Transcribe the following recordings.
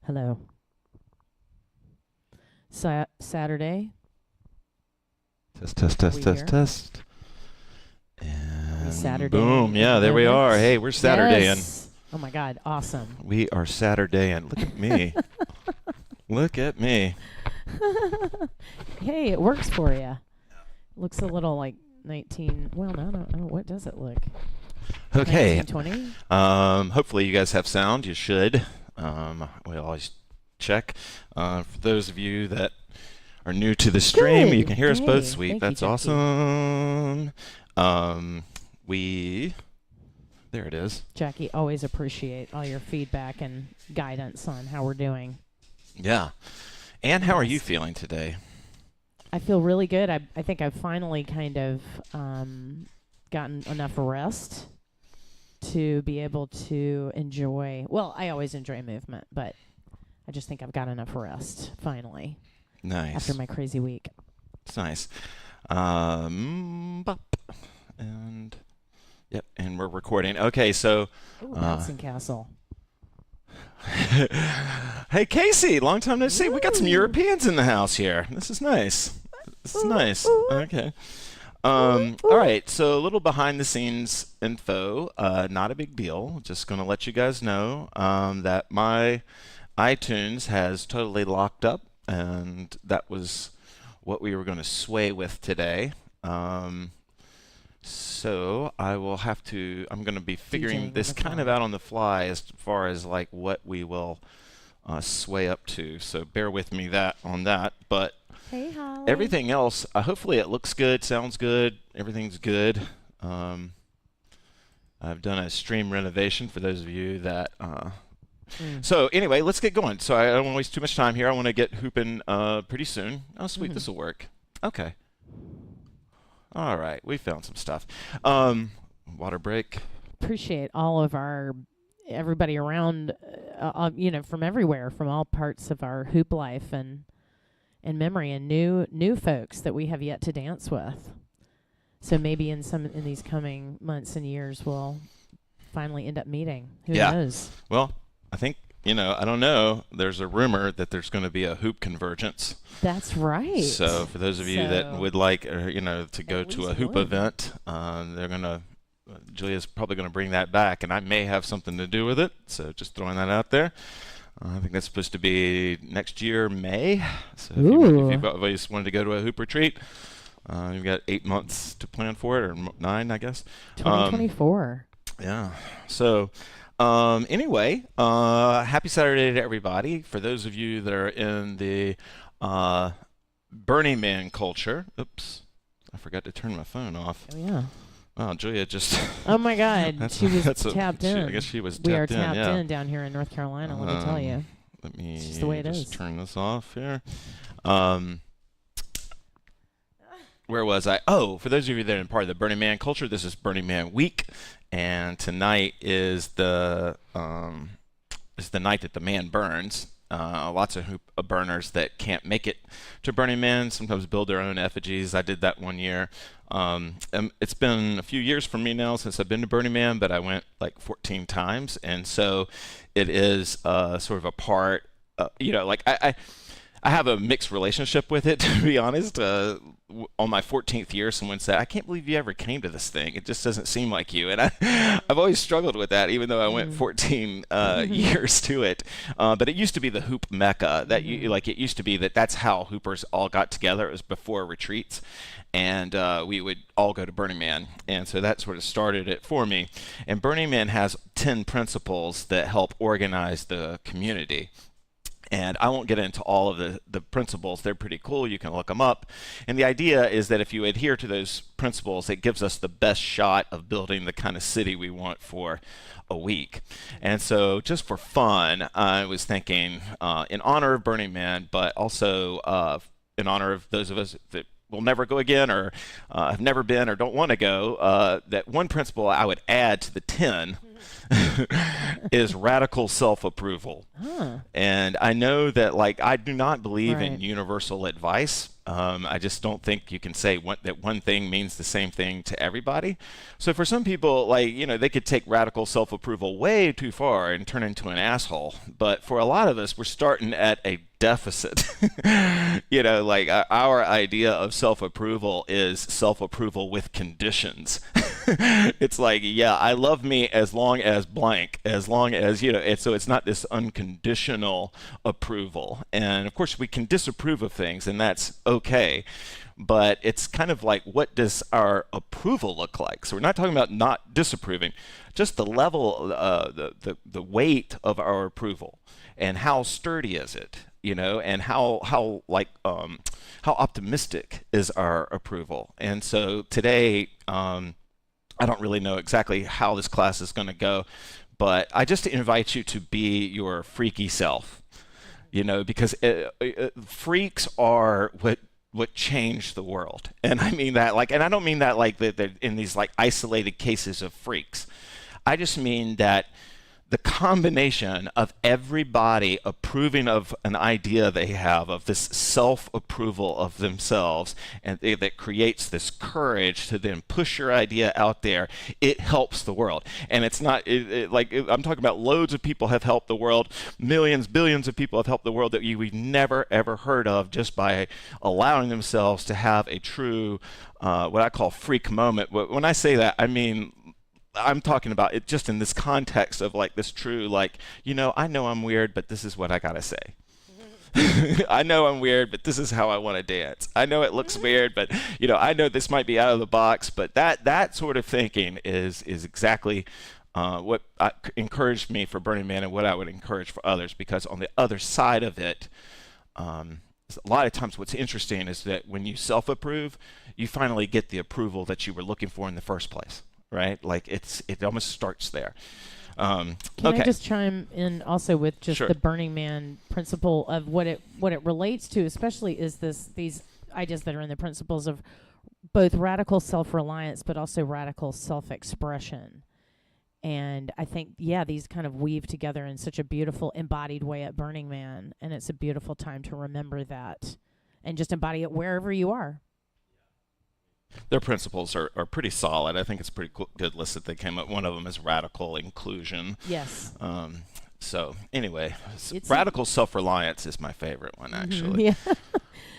Hello. Saturday. Test, test, Are test, we test, here? test. Are we And Saturday boom. in Yeah, the there we are. moment? Hey, we're Saturdaying. Yes. Oh my God. Awesome. We are Saturdaying. Look at me. Look at me. Hey, it works for you. Looks a little like 19. Well, no, no. Oh, what does it look? Okay. 1920? Hopefully you guys have sound. You should. We always check. For those of you that are new to the stream, you Good. can hear us both. Hey, Sweet. thank you, That's Jackie. awesome. There it is. Jackie, always appreciate all your feedback and guidance on how we're doing. Yeah. And how are you Yes. feeling today? I feel really good. I think I've finally kind of gotten enough rest to be able to enjoy. Well, I always enjoy movement, but I just think I've got enough rest finally Nice. after my crazy week. It's nice. Bop. And yep, and we're recording. Okay, so Ooh, bouncing castle. hey Casey, long time no see. We got some Ooh. Europeans in the house here. This is nice. This is Ooh, nice. ooh. Okay. Ooh. All right, so a little behind the scenes info. Not a big deal. Just gonna let you guys know that my iTunes has totally locked up, and that was what we were going to sway with today. So I will have to. I'm going to be figuring DJing on this the kind of fly. out on the fly as far as like what we will sway up to. So bear with me on that. But Hey, Holly. everything else, hopefully it looks good, sounds good, everything's good. I've done a stream renovation for those of you that. So anyway, let's get going. So I don't want to waste too much time here. I want to get hooping pretty soon. Oh, sweet, this will work. Okay. All right, we found some stuff. Water break. Appreciate all of everybody around, from everywhere, from all parts of our hoop life and memory, and new folks that we have yet to dance with. So maybe in these coming months and years, we'll finally end up meeting. Who Yeah. knows? Well, I think, I don't know. There's a rumor that there's going to be a hoop convergence. That's right. So for those of you that So- would like, to go At to a least hoop one. event, Julia's probably going to bring that back, and I may have something to do with it. So just throwing that out there. I think that's supposed to be next year, May. So if you've always wanted to go to a hoop retreat, you've got 8 months to plan for it, or 9, I guess. 2024. Yeah. So, anyway, happy Saturday to everybody. For those of you that are in the Burning Man culture, oops, I forgot to turn my phone off. Oh yeah. Oh, Julia just. Oh my God. She was tapped in. I guess she was We are tapped in. tapped Yeah. in down here in North Carolina. Let me tell you. Let me It's just the way it just is. turn this off here. Where was I? Oh, for those of you that are part of the Burning Man culture, this is Burning Man week, and tonight is the night that the man burns. Lots of hoop burners that can't make it to Burning Man sometimes build their own effigies. I did that one year. It's been a few years for me now since I've been to Burning Man, but I went like 14 times, and so it is sort of a part. I have a mixed relationship with it, to be honest. On my 14th year, someone said, "I can't believe you ever came to this thing. It just doesn't seem like you." And I've always struggled with that, even though I went 14 years to it. But it used to be the hoop mecca. It used to be that's how hoopers all got together. It was before retreats, and we would all go to Burning Man. And so that sort of started it for me. And Burning Man has 10 principles that help organize the community. And I won't get into all of the principles. They're pretty cool. You can look them up. And the idea is that if you adhere to those principles, it gives us the best shot of building the kind of city we want for a week. And so just for fun, I was thinking in honor of Burning Man, but also in honor of those of us that will never go again or have never been or don't want to go, that one principle I would add to the 10 is radical self-approval. Huh. And I know that I do not believe Right. in universal advice. I just don't think you can say that one thing means the same thing to everybody. So for some people, like, they could take radical self-approval way too far and turn into an asshole. But for a lot of us, we're starting at a deficit. Like our idea of self-approval is self-approval with conditions. It's like, yeah, I love me as long as blank, as long as, so it's not this unconditional approval. And of course we can disapprove of things, and that's okay. But it's kind of like, what does our approval look like? So we're not talking about not disapproving, just the level, the weight of our approval, and how sturdy is it, and how optimistic is our approval. And so today, I don't really know exactly how this class is going to go, but I just invite you to be your freaky self, because freaks are what changed the world. And I mean that and I don't mean that like they're in these like isolated cases of freaks. I just mean that the combination of everybody approving of an idea they have, of this self-approval of themselves, and that creates this courage to then push your idea out there, it helps the world. And it's not, I'm talking about loads of people have helped the world, millions, billions of people have helped the world that we've never, ever heard of, just by allowing themselves to have a true, what I call freak moment. When I say that, I mean, I'm talking about it just in this context of like this true, like, I know I'm weird, but this is what I gotta say. I know I'm weird, but this is how I want to dance. I know it looks weird, but I know this might be out of the box, but that sort of thinking is exactly what encouraged me for Burning Man, and what I would encourage for others, because on the other side of it, a lot of times what's interesting is that when you self-approve, you finally get the approval that you were looking for in the first place. Right? Like it almost starts there. Can I just chime in also with just the Burning Man principle of what it relates to, especially is these ideas that are in the principles of both radical self-reliance but also radical self-expression. And I think, these kind of weave together in such a beautiful embodied way at Burning Man, and it's a beautiful time to remember that and just embody it wherever you are. Their principles are pretty solid. I think it's a pretty good list that they came up. One of them is radical inclusion. Yes. So anyway, radical self-reliance is my favorite one, actually. Yeah.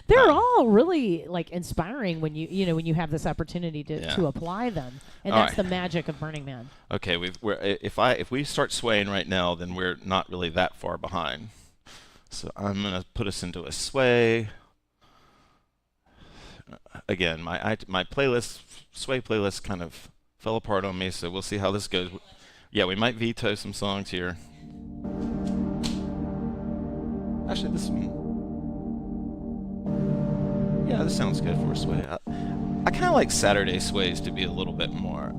They're all really like inspiring when when you have this opportunity to apply them, and that's the magic of Burning Man. Okay, if we start swaying right now, then we're not really that far behind. So I'm gonna put us into a sway. Again, my sway playlist kind of fell apart on me, so we'll see how this goes. Yeah, we might veto some songs here. Actually, this one, this sounds good for a sway. I kind of like Saturday sways to be a little bit more,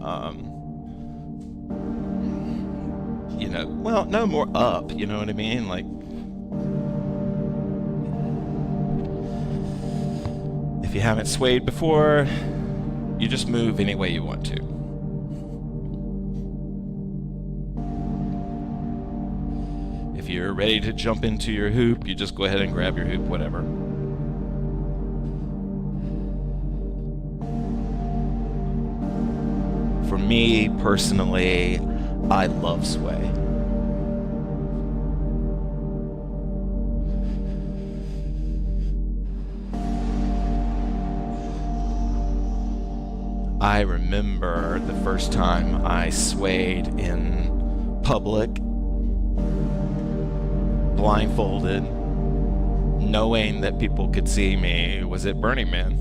no more up. You know what I mean? Like. If you haven't swayed before, you just move any way you want to. If you're ready to jump into your hoop, you just go ahead and grab your hoop, whatever. For me, personally, I love sway. I remember the first time I swayed in public, blindfolded, knowing that people could see me, was at Burning Man.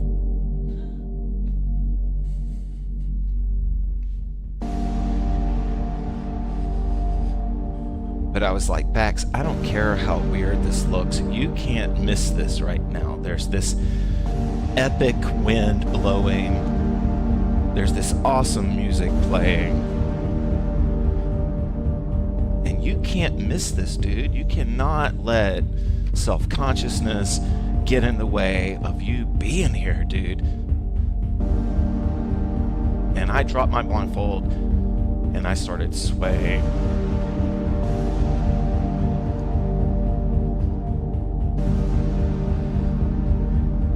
But I was like, Bax, I don't care how weird this looks. You can't miss this right now. There's this epic wind blowing. There's this awesome music playing. And you can't miss this, dude. You cannot let self-consciousness get in the way of you being here, dude. And I dropped my blindfold and I started swaying.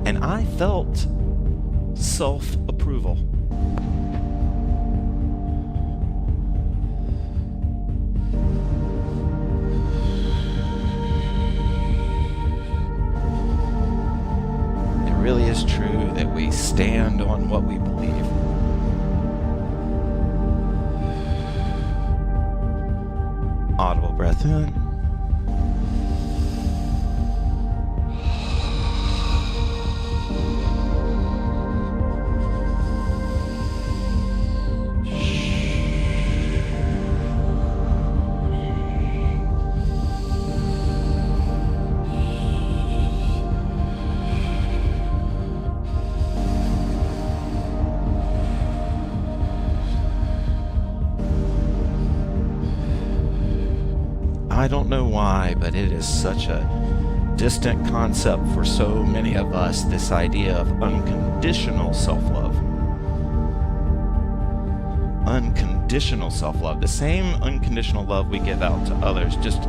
And I felt self-approval. It really is true that we stand on what we believe. Audible breath in. I don't know why, but it is such a distant concept for so many of us, this idea of unconditional self-love. Unconditional self-love, the same unconditional love we give out to others, just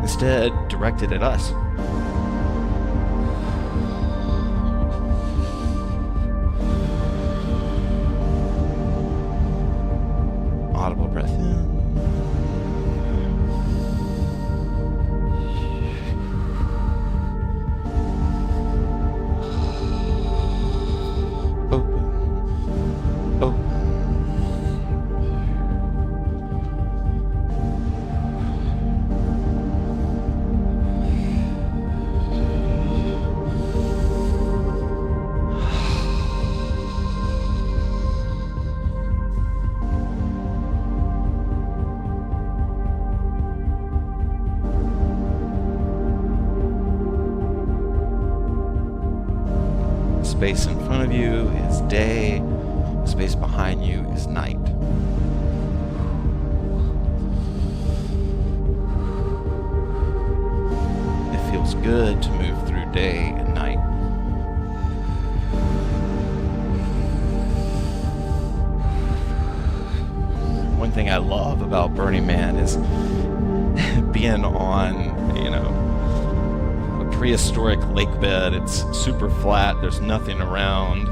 instead directed at us. Audible breath in. Space in front of you is day, space behind you is night. It feels good to move through day and night. One thing I love about Burning Man is being on, prehistoric lake bed. It's super flat, there's nothing around,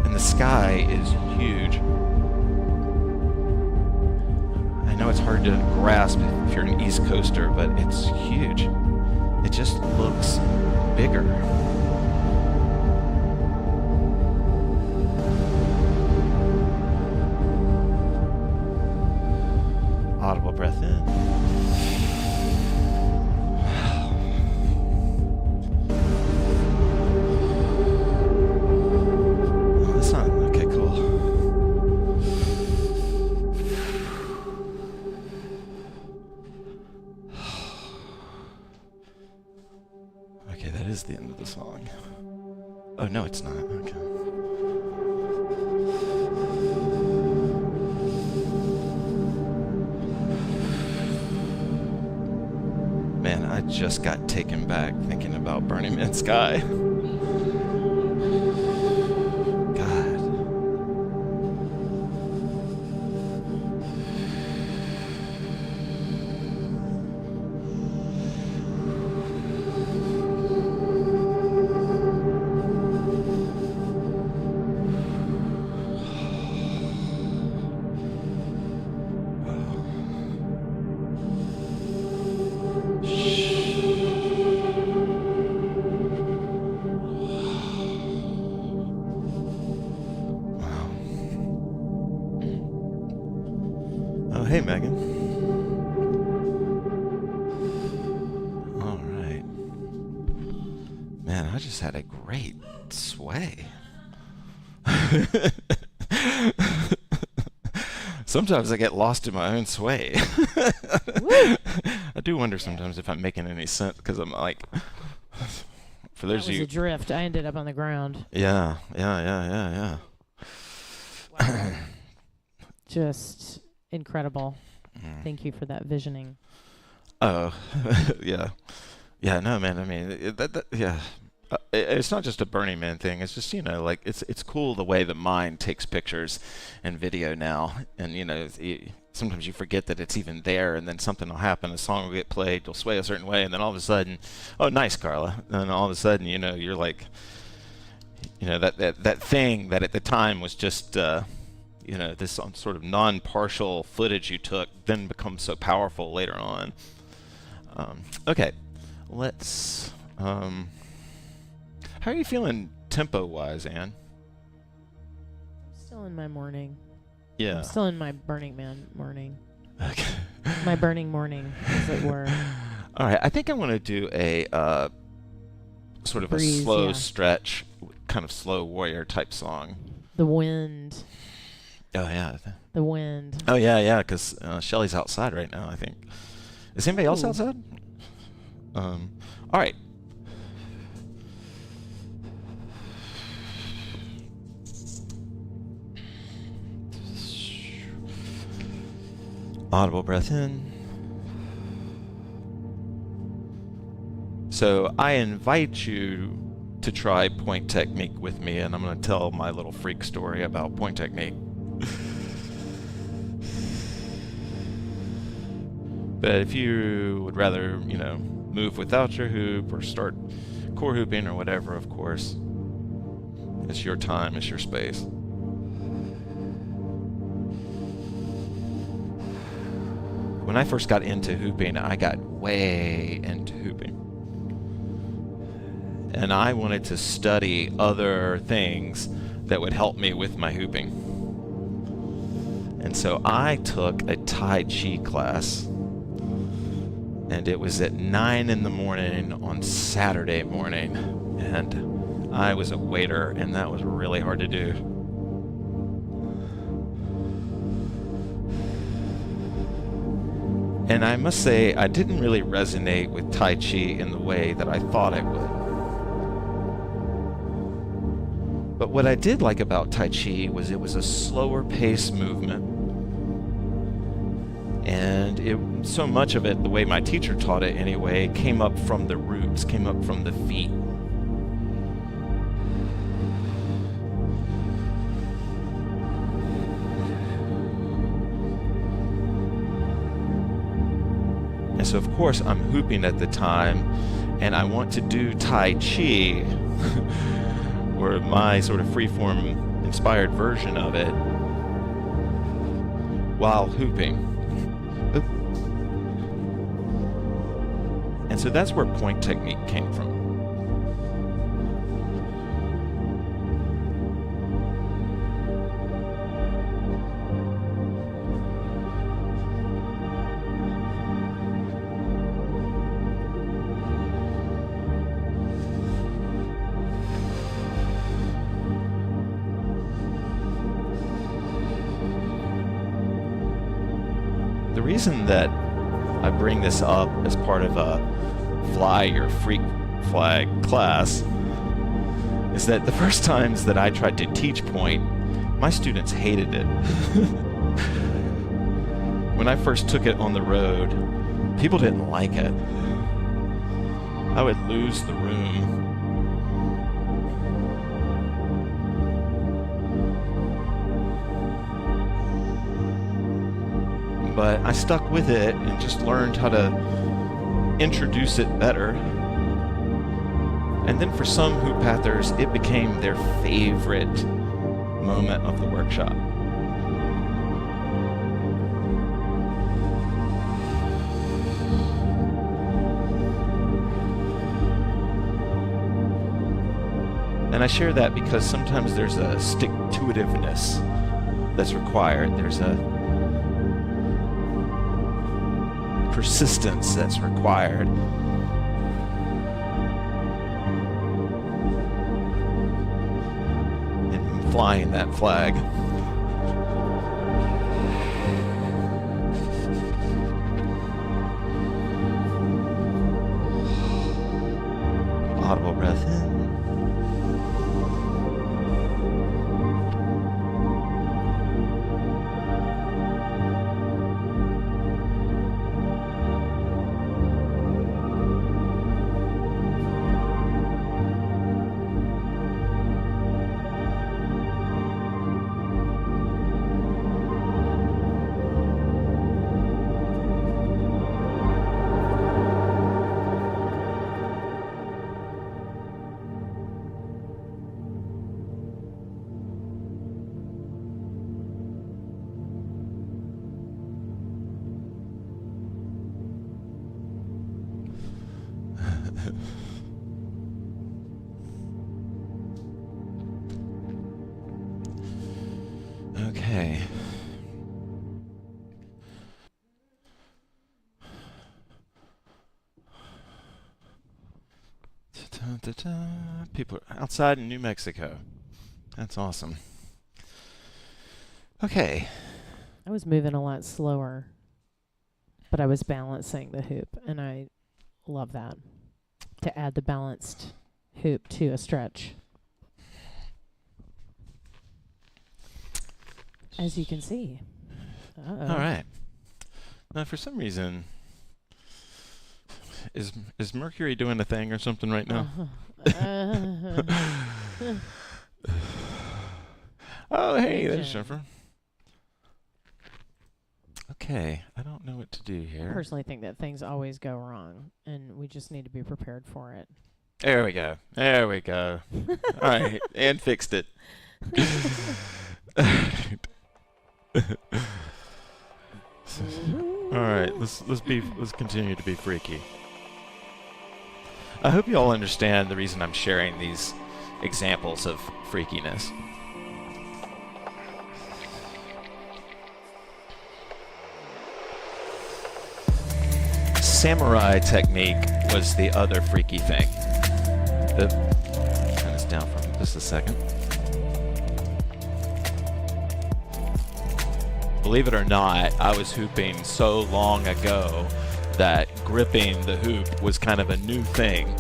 and the sky is huge. I know it's hard to grasp if you're an East Coaster, but it's huge. It just looks bigger. Audible breath in. Is the end of the song. Oh, no, it's not. Okay. Man, I just got taken back thinking about Burning Man Sky. God. Hey, Megan. All right. Man, I just had a great sway. Sometimes I get lost in my own sway. I do wonder sometimes if I'm making any sense, because I'm like, for those of you... That was a drift. I ended up on the ground. Yeah. Wow. Just incredible. Thank you for that visioning. Oh, yeah. Yeah, no, man, I mean, it's not just a Burning Man thing. It's just, it's cool the way the mind takes pictures and video now. And, sometimes you forget that it's even there, and then something will happen, a song will get played, you'll sway a certain way, and then all of a sudden, oh, nice, Carla. And then all of a sudden, you're like, that thing that at the time was just, this sort of non-partial footage you took then becomes so powerful later on. Okay, let's, how are you feeling tempo-wise, Anne? I'm still in my morning. Yeah. I'm still in my Burning Man morning. Okay. My burning morning, as it were. All right, I think I want to do a sort of Breeze, a slow yeah. stretch, kind of slow warrior type song. The wind. Oh, yeah. The wind. Oh, yeah, because Shelly's outside right now, I think. Is anybody else outside? All right. Audible breath in. So I invite you to try point technique with me, and I'm going to tell my little freak story about point technique. But if you would rather, move without your hoop or start core hooping or whatever, of course, it's your time, it's your space. When I first got into hooping, I got way into hooping. And I wanted to study other things that would help me with my hooping. And so I took a Tai Chi class, and it was at 9 in the morning on Saturday morning. And I was a waiter, and that was really hard to do. And I must say, I didn't really resonate with Tai Chi in the way that I thought I would. But what I did like about Tai Chi was it was a slower pace movement. And so much of it, the way my teacher taught it anyway, came up from the roots, came up from the feet. And so, of course, I'm hooping at the time, and I want to do Tai Chi, or my sort of freeform inspired version of it, while hooping. And so that's where point technique came from. The reason that I bring this up as part of a Fly Your Freak Flag class is that the first times that I tried to teach point, my students hated it. When I first took it on the road, people didn't like it. I would lose the room. But I stuck with it and just learned how to introduce it better. And then for some HoopPathers, it became their favorite moment of the workshop. And I share that because sometimes there's a stick-to-itiveness that's required. There's a persistence that's required. In flying that flag. Audible breath in. People are outside in New Mexico. That's awesome. Okay. I was moving a lot slower, but I was balancing the hoop, and I love that. To add the balanced hoop to a stretch. As you can see. Uh-oh. All right. Now, for some reason, is Mercury doing a thing or something right now? Oh, hey, there's Jennifer. Okay, I don't know what to do here. I personally think that things always go wrong, and we just need to be prepared for it. There we go. There we go. All right, and fixed it. All right, let's continue to be freaky. I hope you all understand the reason I'm sharing these examples of freakiness. Samurai technique was the other freaky thing. Turn this down for just a second. Believe it or not, I was hooping so long ago that gripping the hoop was kind of a new thing.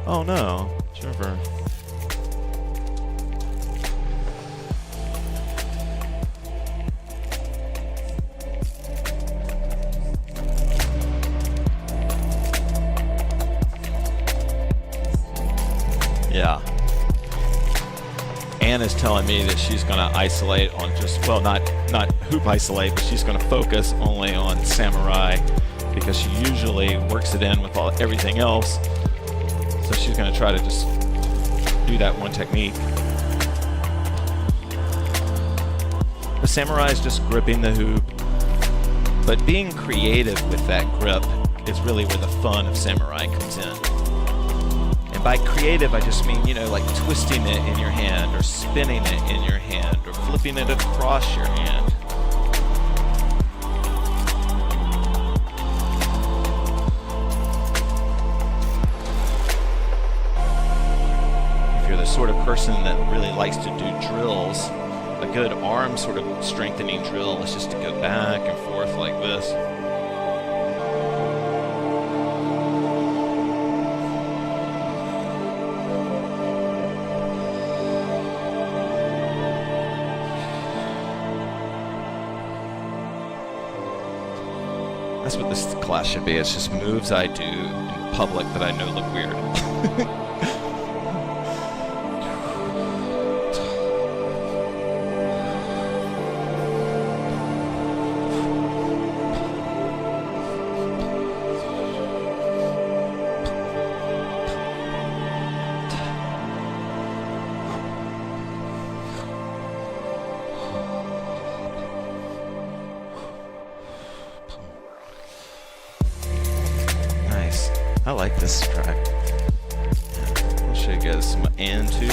Oh no, Jennifer. Yeah. Anne is telling me that she's going to isolate on just, well, not hoop isolate, but she's going to focus only on Samurai because she usually works it in with everything else. So she's going to try to just do that one technique. The Samurai is just gripping the hoop, but being creative with that grip is really where the fun of Samurai comes in. And by creative, I just mean, like twisting it in your hand or spinning it in your hand or flipping it across your hand. If you're the sort of person that really likes to do drills, a good arm sort of strengthening drill is just to go back and forth like this. That's what this class should be. It's just moves I do in public that I know look weird. I like this track. I'll show you guys some and too.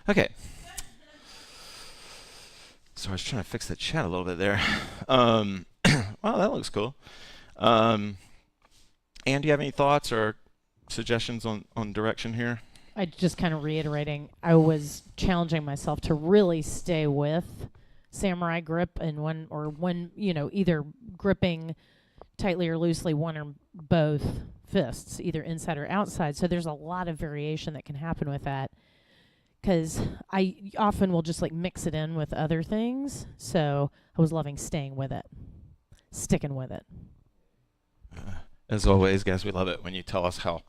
Okay. So I was trying to fix the chat a little bit there. Wow, that looks cool. Anne, do you have any thoughts or suggestions on direction here? I just kind of reiterating, I was challenging myself to really stay with Samurai grip and one, either gripping tightly or loosely, one or both fists, either inside or outside. So there's a lot of variation that can happen with that. Because I often will just mix it in with other things. So I was loving staying with it, sticking with it. As always, guys, we love it when you tell us how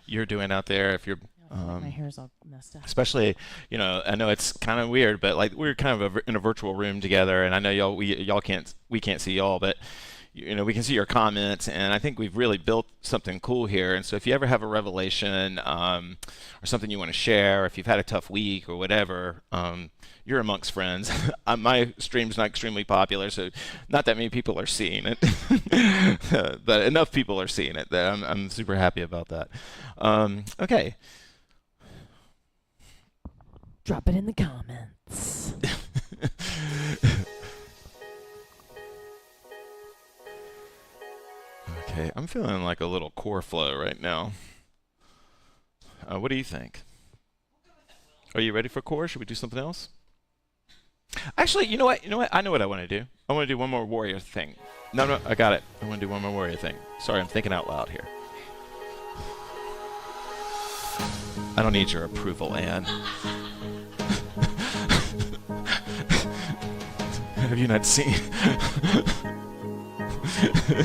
you're doing out there. If you're, my hair's all messed up. Especially, I know it's kind of weird, but we're kind of in a virtual room together, and I know we can't see y'all, but we can see your comments, and I think we've really built something cool here. And so if you ever have a revelation or something you want to share, if you've had a tough week or whatever, you're amongst friends. My stream's not extremely popular, so not that many people are seeing it, but enough people are seeing it that I'm super happy about that. Okay. Drop it in the comments. Okay, I'm feeling like a little core flow right now. What do you think? Are you ready for core? Should we do something else? Actually, you know what? I know what I want to do. I want to do one more warrior thing. No, I got it. I want to do one more warrior thing. Sorry, I'm thinking out loud here. I don't need your approval, Anne. Have you not seen?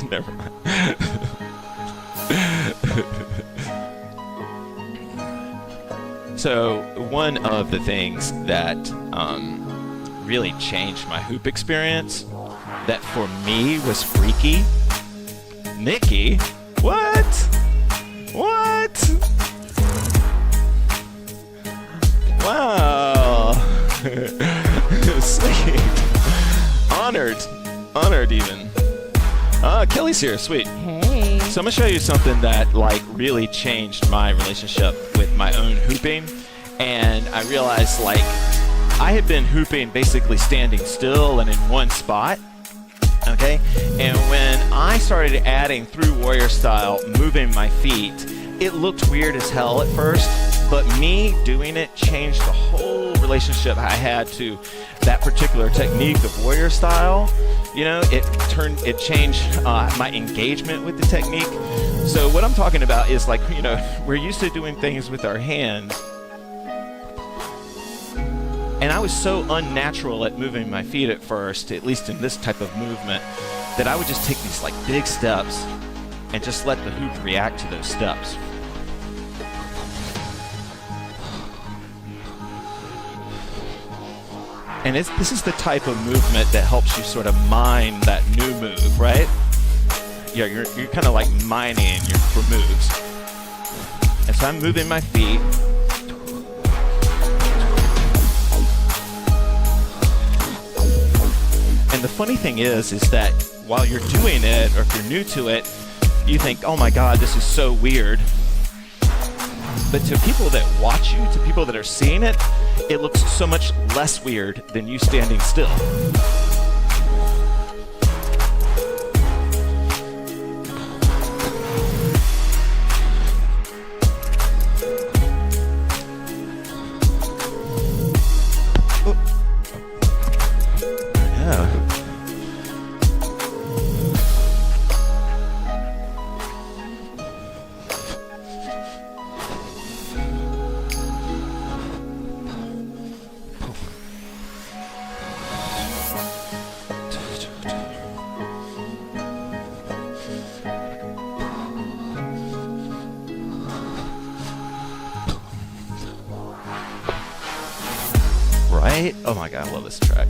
Never mind. So one of the things that really changed my hoop experience, that for me was freaky. Nikki, what? Wow. Sweet. Honored even. Kelly's here, sweet. Hey. So I'm gonna show you something that like really changed my relationship with my own hooping, and I realized like I had been hooping basically standing still and in one spot, okay? And when I started adding through warrior style, moving my feet, it looked weird as hell at first, but me doing it changed the whole relationship I had to that particular technique of warrior style. It changed my engagement with the technique. So what I'm talking about is like, we're used to doing things with our hands, and I was so unnatural at moving my feet at first, at least in this type of movement, that I would just take these like big steps and just let the hoop react to those steps. And this is the type of movement that helps you sort of mine that new move, right? Yeah, you're kind of like mining for moves. And so I'm moving my feet. And the funny thing is that while you're doing it, or if you're new to it, you think, oh my God, this is so weird. But to people that watch you, to people that are seeing it, it looks so much less weird than you standing still. Right? Oh my God, I love this track.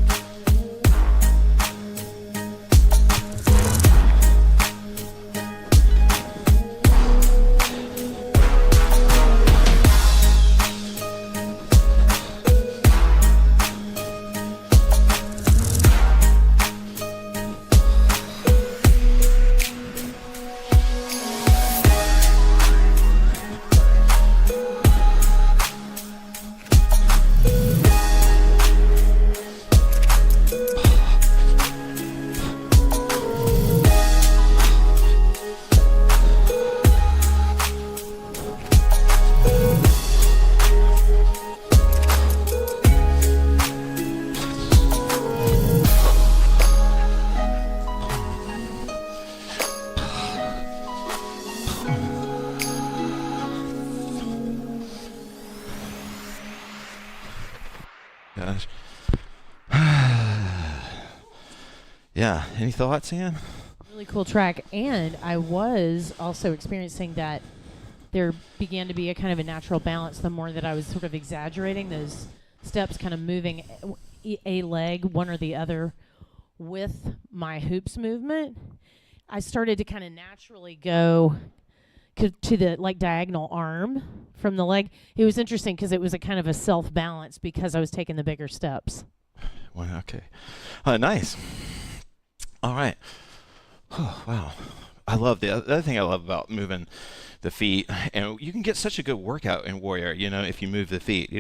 Gosh. Yeah. Any thoughts, Ann? Really cool track. And I was also experiencing that there began to be a kind of a natural balance the more that I was sort of exaggerating those steps, kind of moving a leg, one or the other, with my hoops movement. I started to kind of naturally go to the like diagonal arm from the leg. It was interesting because it was a kind of a self-balance because I was taking the bigger steps. Well, okay. Nice. All right. Oh, wow. I love the other thing I love about moving the feet, and you can get such a good workout in Warrior, if you move the feet,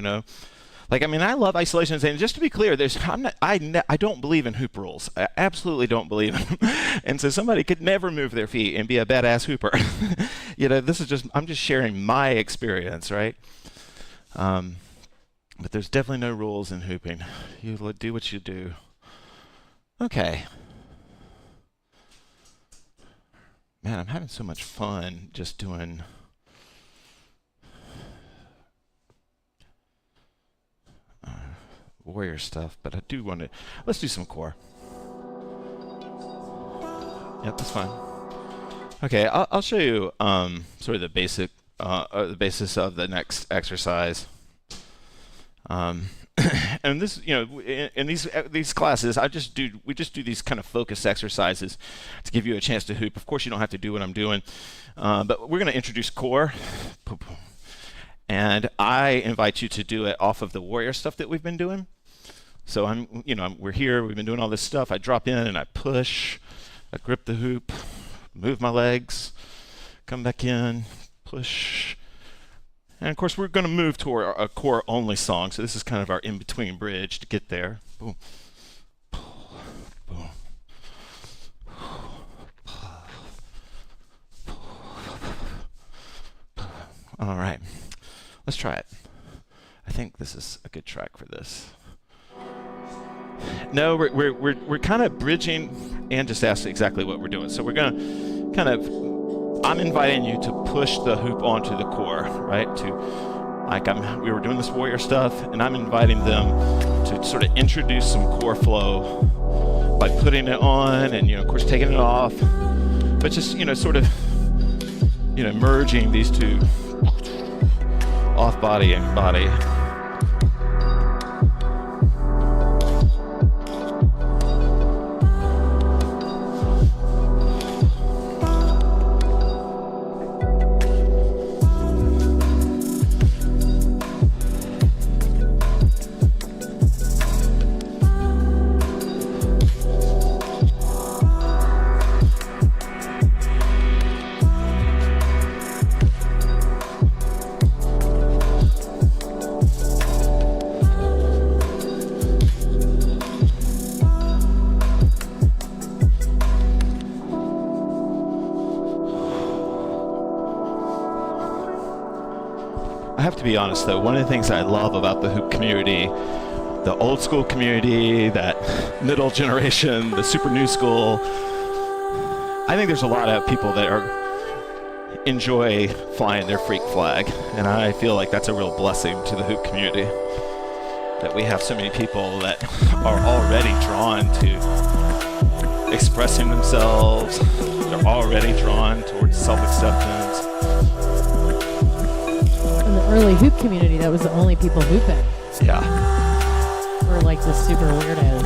Like, I mean, I love isolations, and just to be clear, I don't believe in hoop rules. I absolutely don't believe in them. And so somebody could never move their feet and be a badass hooper. I'm just sharing my experience, right? But there's definitely no rules in hooping. You do what you do. Okay. Man, I'm having so much fun just doing Warrior stuff, but I do want to. Let's do some core. Yep, that's fine. Okay, I'll show you sort of the the basis of the next exercise. And this, in these classes, we just do these kind of focused exercises to give you a chance to hoop. Of course, you don't have to do what I'm doing, but we're going to introduce core. And I invite you to do it off of the Warrior stuff that we've been doing. So we're here, we've been doing all this stuff. I drop in and I push, I grip the hoop, move my legs, come back in, push. And of course, we're going to move toward a core only song. So this is kind of our in-between bridge to get there. Boom. Boom. All right. Let's try it. I think this is a good track for this. No, we're kind of bridging, and just asked exactly what we're doing. So we're going to kind of, I'm inviting you to push the hoop onto the core, right? We were doing this Warrior stuff, and I'm inviting them to sort of introduce some core flow by putting it on, and of course taking it off, but just sort of merging these two. Off body and body. I have to be honest though, one of the things I love about the hoop community, the old school community, that middle generation, the super new school, I think there's a lot of people that enjoy flying their freak flag, and I feel like that's a real blessing to the hoop community, that we have so many people that are already drawn to expressing themselves, they're already drawn towards self-acceptance. In the early hoop community, that was the only people hooping. Yeah. We're like the super weirdos.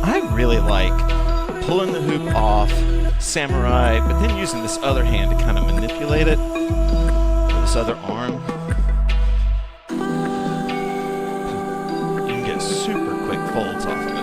I really like pulling the hoop off, samurai, but then using this other hand to kind of manipulate it, or this other arm. Super quick folds off of it.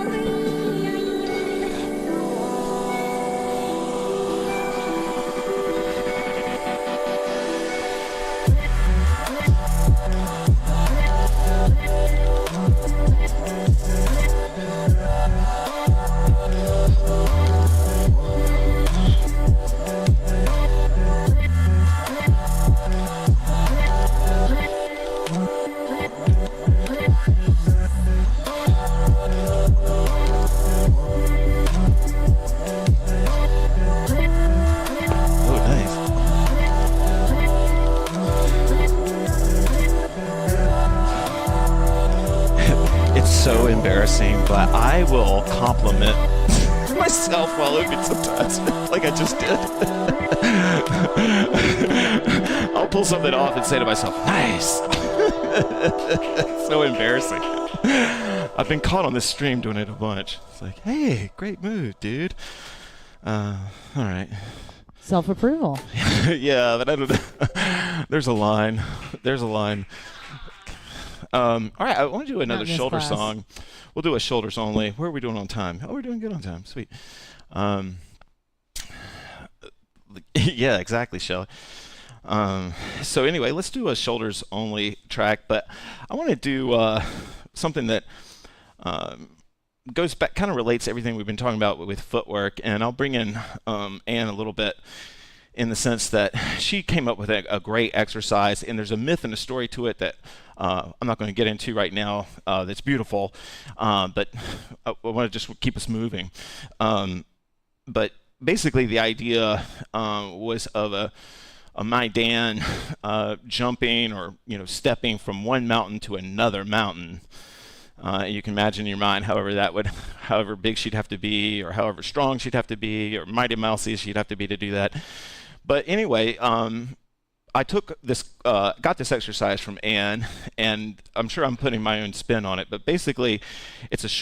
So embarrassing, but I will compliment myself while hooping sometimes, like I just did. I'll pull something off and say to myself, nice. So embarrassing. I've been caught on this stream doing it a bunch. It's like, hey, great move, dude. All right. Self-approval. Yeah, but I don't know. There's a line. All right, I want to do another shoulder song. We'll do a shoulders only. Where are we doing on time? Oh, we're doing good on time. Sweet. Yeah, exactly, Shelley. So anyway, let's do a shoulders only track, but I want to do something that goes back, kind of relates to everything we've been talking about with footwork, and I'll bring in Anne a little bit in the sense that she came up with a great exercise, and there's a myth and a story to it that I'm not going to get into right now. That's beautiful, but I want to just keep us moving. But basically, the idea was of a Maidan jumping or stepping from one mountain to another mountain. You can imagine in your mind, however big she'd have to be, or however strong she'd have to be, or mighty mousy she'd have to be to do that. But anyway, I got this exercise from Anne, and I'm sure I'm putting my own spin on it. But basically,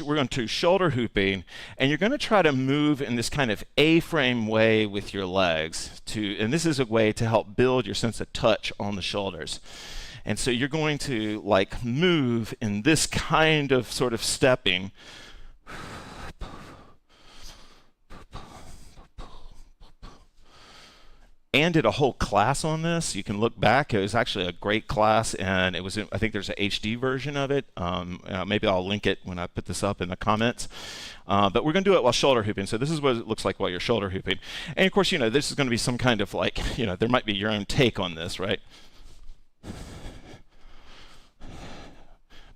we're going to shoulder hooping, and you're going to try to move in this kind of A-frame way with your legs. And this is a way to help build your sense of touch on the shoulders. And so you're going to move in this kind of sort of stepping. Anne did a whole class on this. You can look back. It was actually a great class, and I think there's an HD version of it. Maybe I'll link it when I put this up in the comments. But we're going to do it while shoulder hooping. So this is what it looks like while you're shoulder hooping. And of course, this is going to be some kind of there might be your own take on this, right?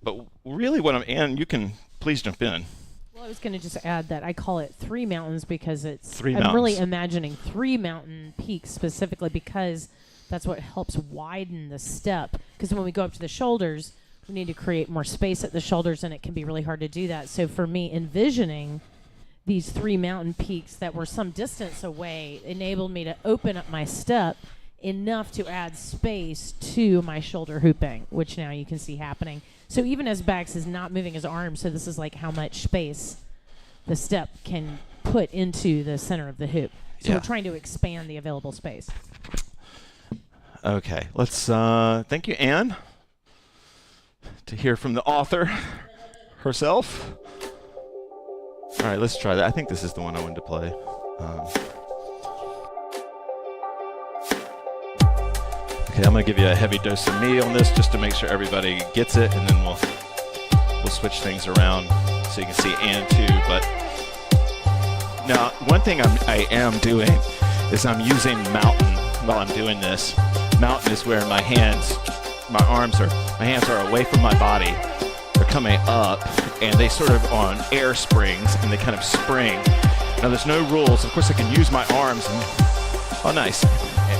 But really Anne, you can please jump in. Well, I was going to just add that I call it 3 mountains because I'm really imagining 3 mountain peaks specifically because that's what helps widen the step. Because when we go up to the shoulders, we need to create more space at the shoulders, and it can be really hard to do that. So for me, envisioning these 3 mountain peaks that were some distance away enabled me to open up my step enough to add space to my shoulder hooping, which now you can see happening. So even as Bax is not moving his arms, so this is how much space the step can put into the center of the hoop. So we're trying to expand the available space. Okay, let's thank you, Anne, to hear from the author herself. All right, let's try that. I think this is the one I wanted to play. Okay, I'm going to give you a heavy dose of me on this just to make sure everybody gets it, and then we'll switch things around so you can see Anne too. But now, one thing I am doing is I'm using mountain while I'm doing this. Mountain is where my hands are away from my body. They're coming up, and they sort of on air springs, and they kind of spring. Now, there's no rules. Of course, I can use my arms. Oh, nice.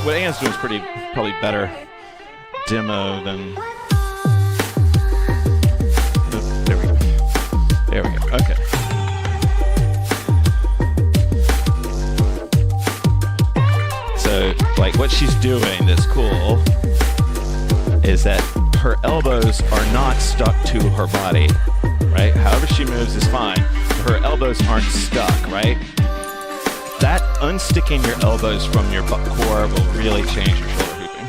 What Anne's doing is probably better demo than. There we go. Okay. So, what she's doing that's cool is that her elbows are not stuck to her body, right? However she moves is fine. Her elbows aren't stuck, right? That unsticking your elbows from your core will really change your shoulder hooping.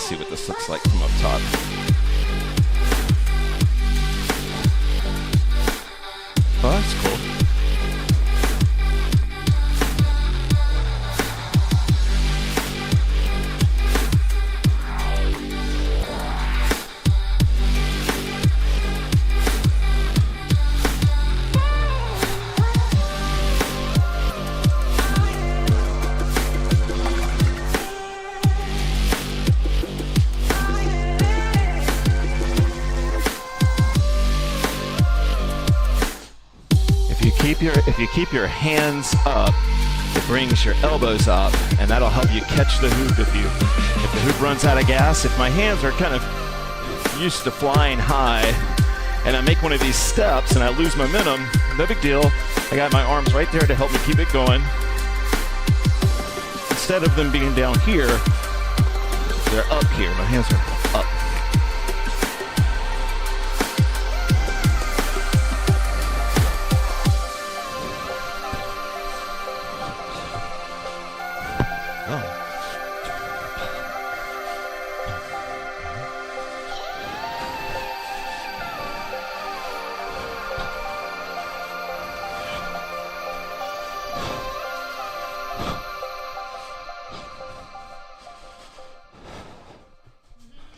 see what this looks like from up top. Oh, that's cool. If you keep your hands up, it brings your elbows up, and that'll help you catch the hoop if the hoop runs out of gas. If my hands are kind of used to flying high, and I make one of these steps and I lose momentum, no big deal. I got my arms right there to help me keep it going. Instead of them being down here, they're up here. My hands are up.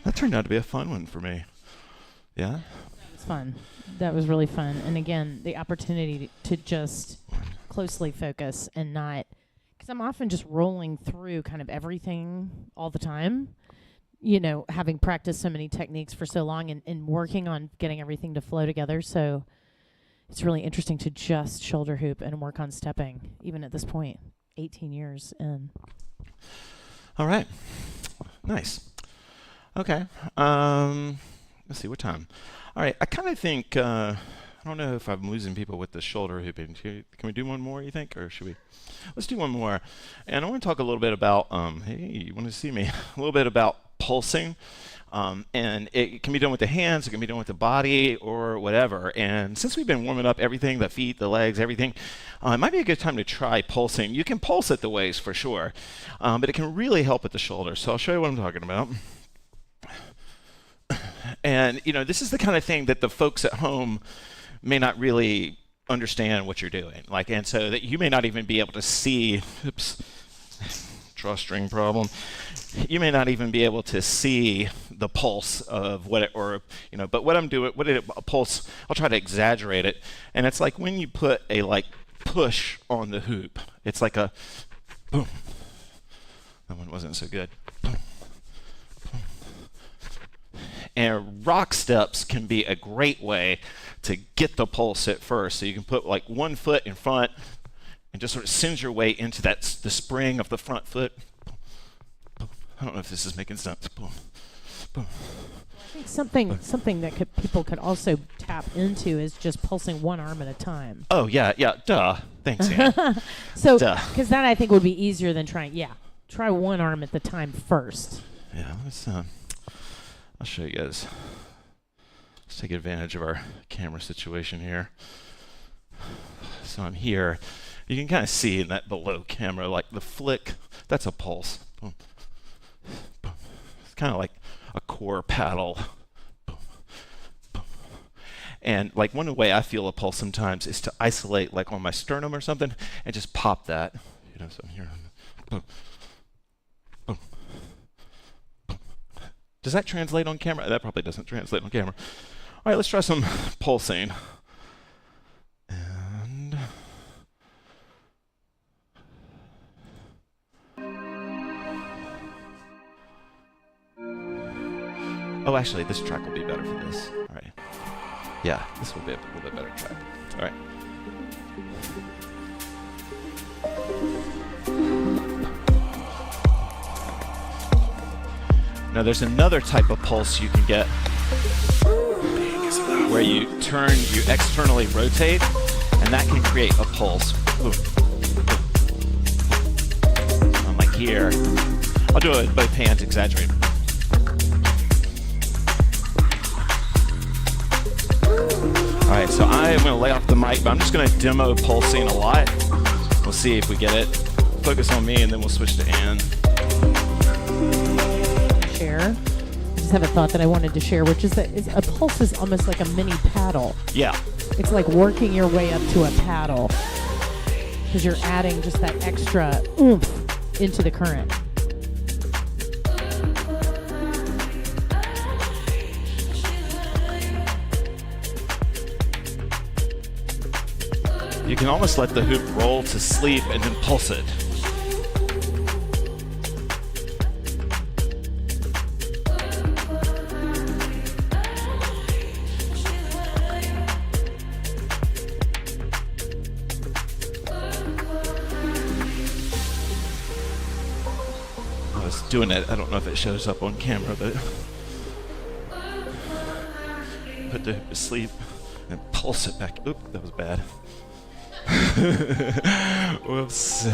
That turned out to be a fun one for me. Yeah? That was fun. That was really fun. And again, the opportunity to just closely focus and not, because I'm often just rolling through kind of everything all the time, you know, having practiced so many techniques for so long and working on getting everything to flow together. So it's really interesting to just shoulder hoop and work on stepping, even at this point, 18 years in. All right. Nice. Okay. Let's see, what time? All right. I kind of think, I don't know if I'm losing people with the shoulder hooping. Can we do one more, you think? Or should we? Let's do one more. And I want to talk a little bit about, hey, you want to see me? A little bit about pulsing. And it can be done with the hands, it can be done with the body, or whatever. And since we've been warming up everything, the feet, the legs, everything, it might be a good time to try pulsing. You can pulse at the waist for sure, but it can really help at the shoulders. So I'll show you what I'm talking about. And, you know, this is the kind of thing that the folks at home may not really understand what you're doing. Like, and so that you may not even be able to see, oops, drawstring problem. You may not even be able to see the pulse of what it, or, you know, but what I'm doing, a pulse, I'll try to exaggerate it. And it's like when you put a, like, push on the hoop, it's like a boom. That one wasn't so good. Boom. And rock steps can be a great way to get the pulse at first. So you can put like one foot in front and just sort of send your way into that, the spring of the front foot. I don't know if this is making sense. Boom, boom. I think something that people could also tap into is just pulsing one arm at a time. Oh, yeah, duh. Thanks, Ann. So, because that I think would be easier than try one arm at the time first. Yeah, let's, I'll show you guys. Let's take advantage of our camera situation here. So I'm here. You can kind of see in that below camera, like the flick, that's a pulse. Boom. Boom. It's kind of like a core paddle. Boom. Boom. And like one way I feel a pulse sometimes is to isolate like on my sternum or something and just pop that. You know, so I'm here. Boom. Boom. Does that translate on camera? That probably doesn't translate on camera. All right, let's try some pulsing. And oh, actually, this track will be better for this. All right. Yeah, this will be a little bit better track. All right. Now there's another type of pulse you can get where you externally rotate, and that can create a pulse. Boom. I'm like here. I'll do it with both hands, exaggerate. All right, so I am going to lay off the mic, but I'm just going to demo pulsing a lot. We'll see if we get it. Focus on me, and then we'll switch to Ann. share. I just have a thought that I wanted to share, which is that a pulse is almost like a mini paddle. Yeah. It's like working your way up to a paddle because you're adding just that extra oomph into the current. You can almost let the hoop roll to sleep and then pulse it. I was doing it. I don't know if it shows up on camera, but put the hoop to sleep and pulse it back. Oop, that was bad. Whoops.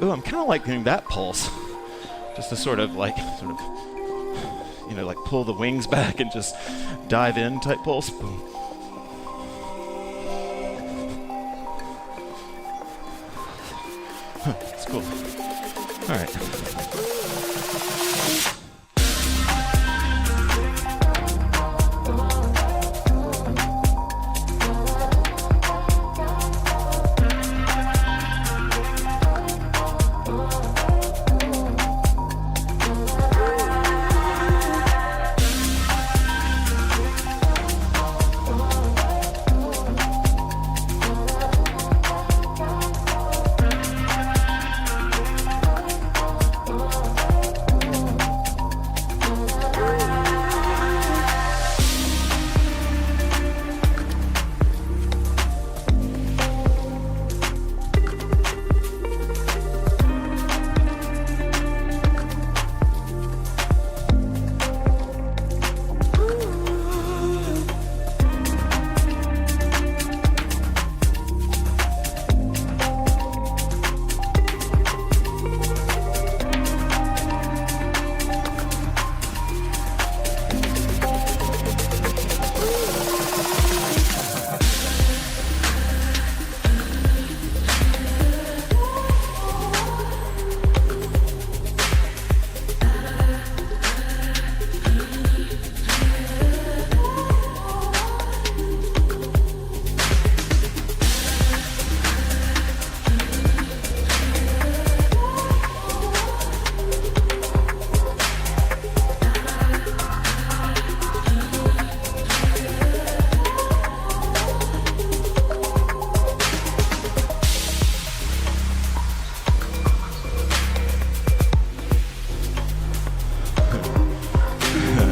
Ooh, I'm kind of like doing that pulse. Just to sort of, like pull the wings back and just dive in type pulse. Boom. Huh, that's cool. All right.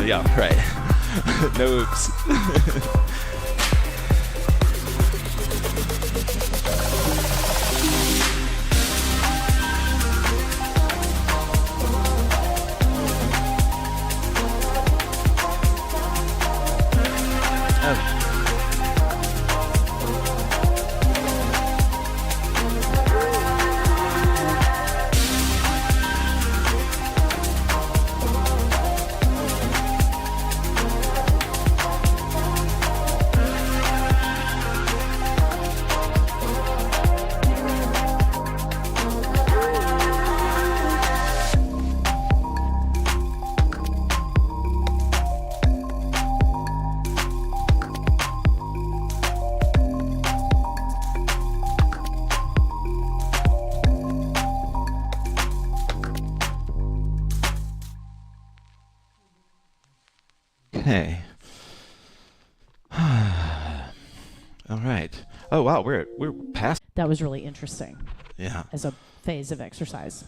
Yeah, right. No oops. Okay. All right. Oh wow, we're past. That was really interesting. Yeah. As a phase of exercise.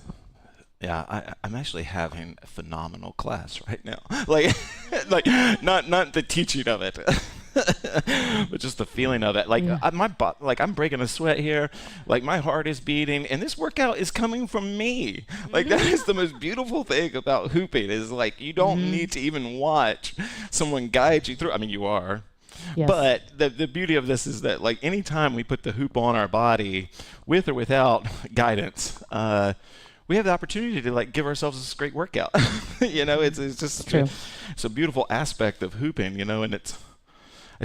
Yeah, I'm actually having a phenomenal class right now. Like not the teaching of it, but just the feeling of it. Like I'm breaking a sweat here. Like my heart is beating, and this workout is coming from me. Like that is the most beautiful thing about hooping is like you don't need to even watch someone guide you through. I mean, you are. Yes. But the beauty of this is that like anytime we put the hoop on our body, with or without guidance, we have the opportunity to like give ourselves this great workout. It's just True. it's a beautiful aspect of hooping, and it's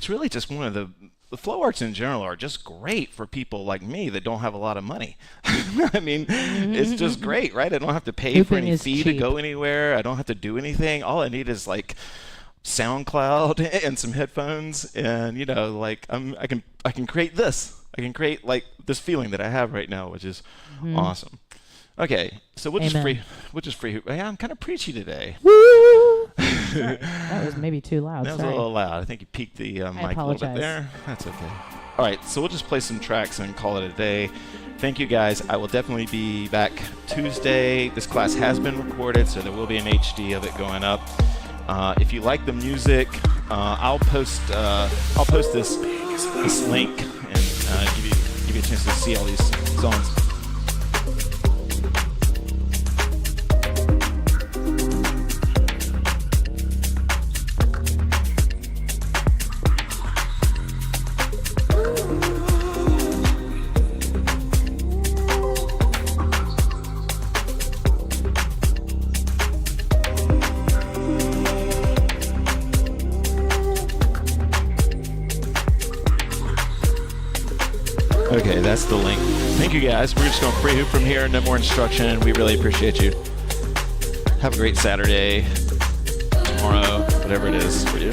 really just one of the flow arts in general are just great for people like me that don't have a lot of money. I mean, it's just great, right? I don't have to pay Hooping for any is fee cheap. to go anywhere. I don't have to do anything. All I need is like SoundCloud and some headphones, and I can create this. I can create like this feeling that I have right now, which is awesome. Okay, so we'll just free hoop. Yeah, I'm kind of preachy today. Woo! Sorry, that was maybe too loud. That was Sorry. a little loud. I think you peaked the mic a little bit there. That's okay. All right, so we'll just play some tracks and call it a day. Thank you, guys. I will definitely be back Tuesday. This class has been recorded, so there will be an HD of it going up. If you like the music, I'll post this link and give you a chance to see all these songs. Okay, that's the link. Thank you, guys. We're just going to free hoop from here. No more instruction. We really appreciate you. Have a great Saturday, tomorrow, whatever it is for you.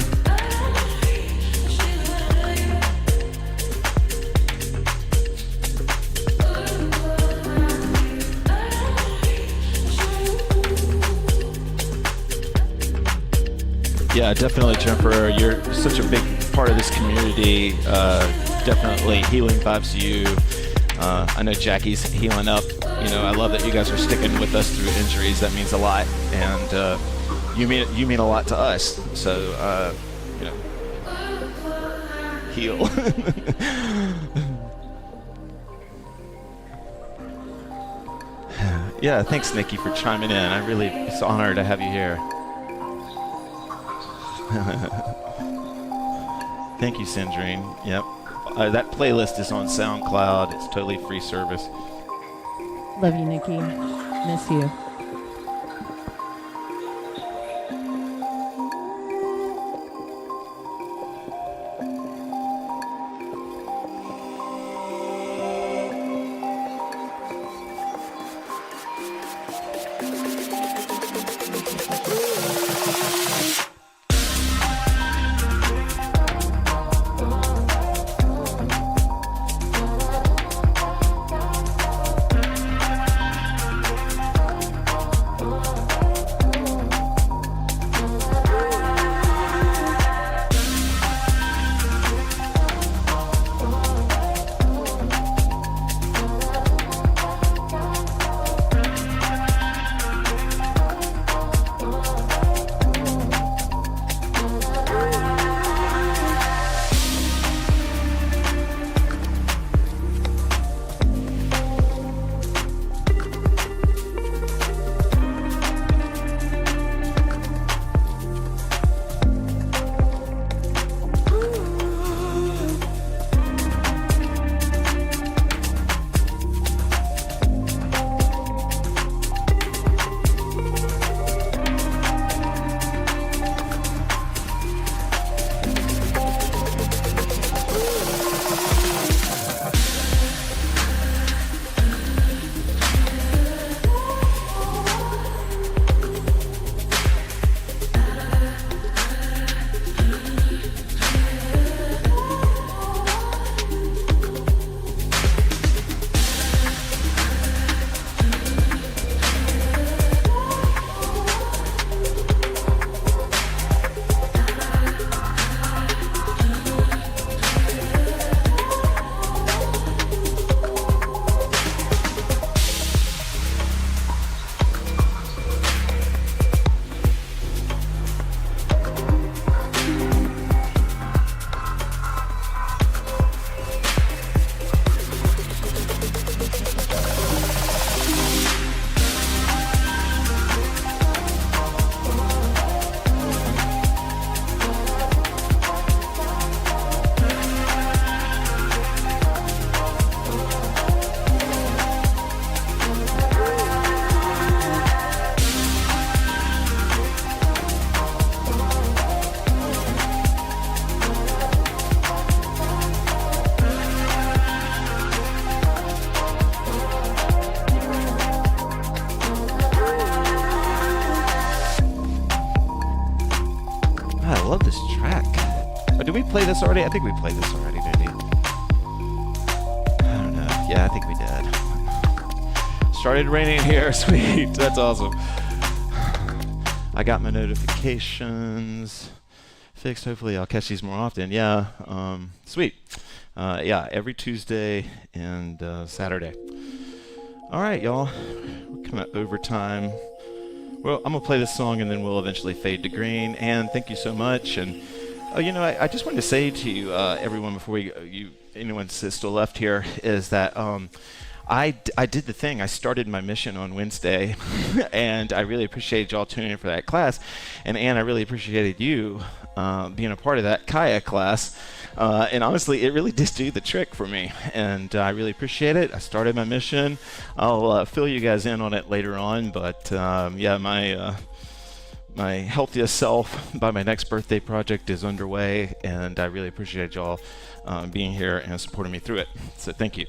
Yeah, definitely, Jennifer. You're such a big part of this community. Definitely healing vibes to you. I know Jackie's healing up. I love that you guys are sticking with us through injuries. That means a lot, and you mean a lot to us. So heal. Yeah, thanks, Nikki, for chiming in. It's an honor to have you here. Thank you, Sandrine. Yep. That playlist is on SoundCloud. It's totally free service. Love you, Nikki. Miss you. play this already? I think we played this already, maybe. I don't know. Yeah, I think we did. Started raining here. Sweet. That's awesome. I got my notifications fixed. Hopefully I'll catch these more often. Yeah. Sweet. Yeah, every Tuesday and Saturday. All right, y'all. We're kind of overtime. Well, I'm going to play this song and then we'll eventually fade to green. And thank you so much. And, I just wanted to say to you, everyone, before anyone still left here, is that I did the thing. I started my mission on Wednesday, and I really appreciated y'all tuning in for that class. And Ann, I really appreciated you being a part of that kayak class. And honestly, it really did do the trick for me, and I really appreciate it. I started my mission. I'll fill you guys in on it later on, but yeah, my healthiest self by my next birthday project is underway, and I really appreciate y'all being here and supporting me through it. So thank you.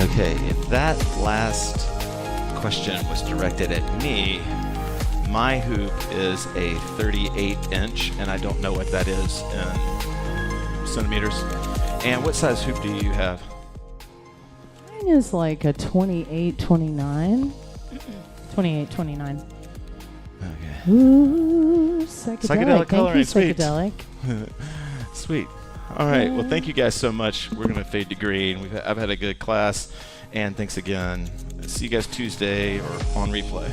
Okay, if that last question was directed at me, my hoop is a 38-inch, and I don't know what that is in centimeters. And what size hoop do you have? Mine is like a 28, 29. 28, 29. Okay. Ooh, psychedelic. Coloring. Thank you, psychedelic. Sweet. All right. Well, thank you guys so much. We're going to fade to green. I've had a good class, and thanks again. See you guys Tuesday or on replay.